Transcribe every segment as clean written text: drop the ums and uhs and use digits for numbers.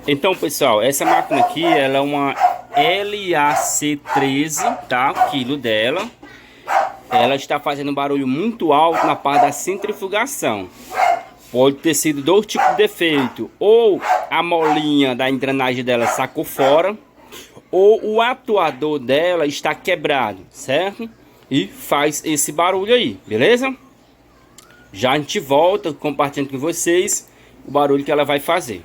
Então, pessoal, essa máquina aqui, ela é uma LAC13, tá? O quilo dela. Ela está fazendo um barulho muito alto na parte da centrifugação. Pode ter sido dois tipos de defeito. Ou a molinha da engrenagem dela sacou fora, ou o atuador dela está quebrado, certo? E faz esse barulho aí, beleza? Já a gente volta compartilhando com vocês o barulho que ela vai fazer.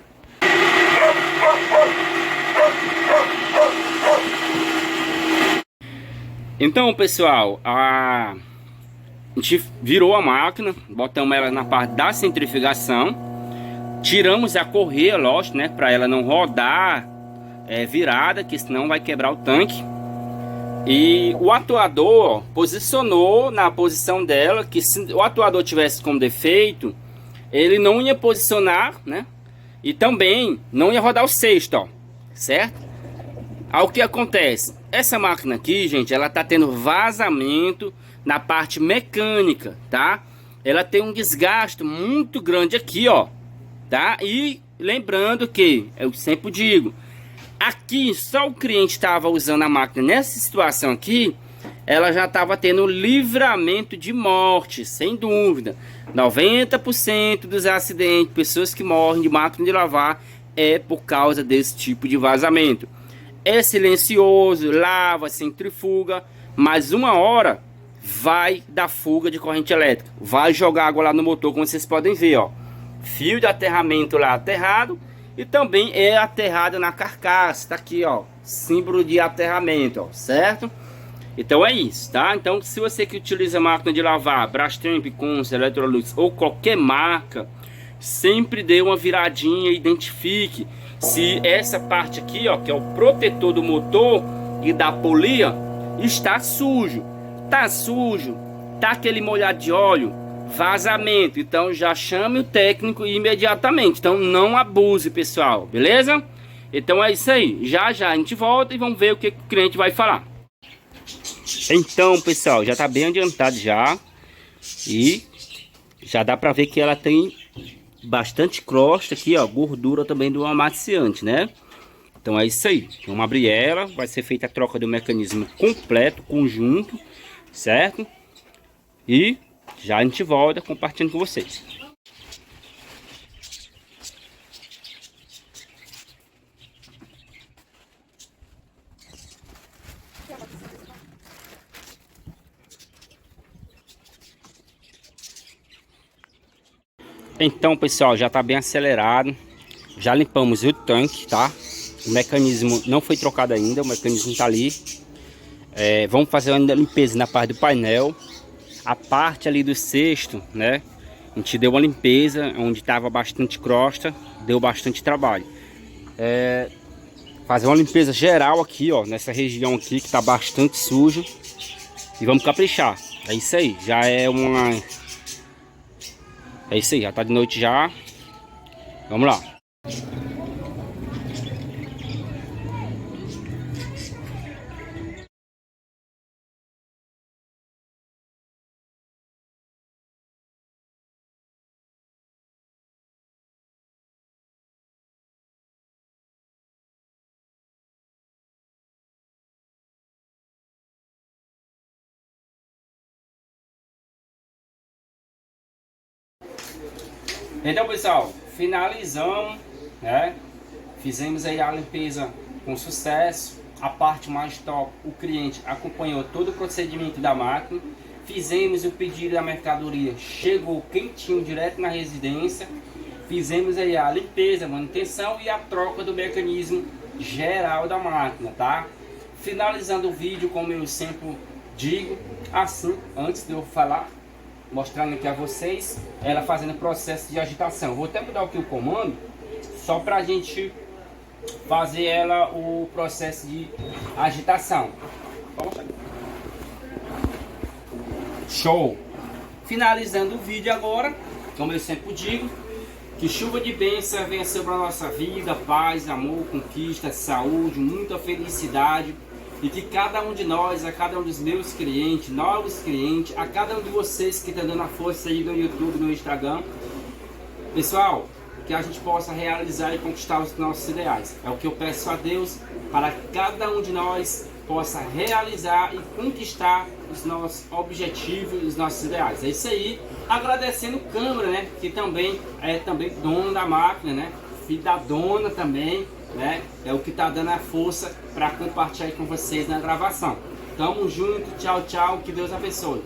Então, pessoal, a gente virou a máquina, botamos ela na parte da centrifugação, tiramos a correia, lógico, né, para ela não rodar virada, que senão vai quebrar o tanque. E o atuador, ó, posicionou na posição dela, que se o atuador tivesse como defeito, ele não ia posicionar, né, e também não ia rodar o sexto, ó, certo? Aí o que acontece? Essa máquina aqui, gente, ela tá tendo vazamento na parte mecânica, tá? Ela tem um desgaste muito grande aqui, ó, tá? E lembrando que, eu sempre digo, aqui só o cliente estava usando a máquina nessa situação aqui, ela já estava tendo livramento de morte, sem dúvida. 90% dos acidentes, pessoas que morrem de máquina de lavar, é por causa desse tipo de vazamento. É silencioso, lava, centrifuga, mas uma hora vai dar fuga de corrente elétrica, vai jogar água lá no motor, como vocês podem ver, ó, fio de aterramento lá aterrado, e também é aterrado na carcaça, tá aqui, ó, símbolo de aterramento, ó, certo? Então é isso, tá? Então, se você que utiliza máquina de lavar, Brastemp, Consul, Electrolux ou qualquer marca, sempre dê uma viradinha e identifique se essa parte aqui, ó, que é o protetor do motor e da polia, está sujo. Tá sujo, tá aquele molhado de óleo, vazamento. Então já chame o técnico imediatamente. Então não abuse, pessoal, beleza? Então é isso aí. Já a gente volta e vamos ver o que o cliente vai falar. Então, pessoal, já tá bem adiantado já. E já dá pra ver que ela tem bastante crosta aqui, ó, gordura também do amaciante, né? Então é isso aí. Vamos abrir ela, vai ser feita a troca do mecanismo completo, conjunto, certo? E já a gente volta compartilhando com vocês. Então, pessoal, já está bem acelerado. Já limpamos o tanque, tá? O mecanismo não foi trocado ainda, o mecanismo está ali. Vamos fazer uma limpeza na parte do painel. A parte ali do cesto, né? A gente deu uma limpeza onde estava bastante crosta, deu bastante trabalho. Fazer uma limpeza geral aqui, ó, nessa região aqui que está bastante sujo. E vamos caprichar. É isso aí, já é uma... É isso aí, já tá de noite já. Vamos lá. Então, pessoal, finalizamos, né? Fizemos aí a limpeza com sucesso. A parte mais top, o cliente acompanhou todo o procedimento da máquina. Fizemos o pedido da mercadoria, chegou quentinho direto na residência. Fizemos aí a limpeza, manutenção e a troca do mecanismo geral da máquina, tá? Finalizando o vídeo, como eu sempre digo, assim, antes de eu falar, mostrando aqui a vocês, ela fazendo o processo de agitação. Vou até mudar aqui o comando, só para a gente fazer ela o processo de agitação. Show! Finalizando o vídeo agora, como eu sempre digo, que chuva de bênção venha sobre a nossa vida, paz, amor, conquista, saúde, muita felicidade. E que cada um de nós, a cada um dos meus clientes, novos clientes, a cada um de vocês que está dando a força aí no YouTube, no Instagram. Pessoal, que a gente possa realizar e conquistar os nossos ideais. É o que eu peço a Deus, para que cada um de nós possa realizar e conquistar os nossos objetivos e os nossos ideais. É isso aí. Agradecendo o Câmara, né, que também é dono da máquina, né, filho da dona também, né, é o que está dando a força para compartilhar com vocês na gravação. Tamo junto, tchau, tchau, que Deus abençoe.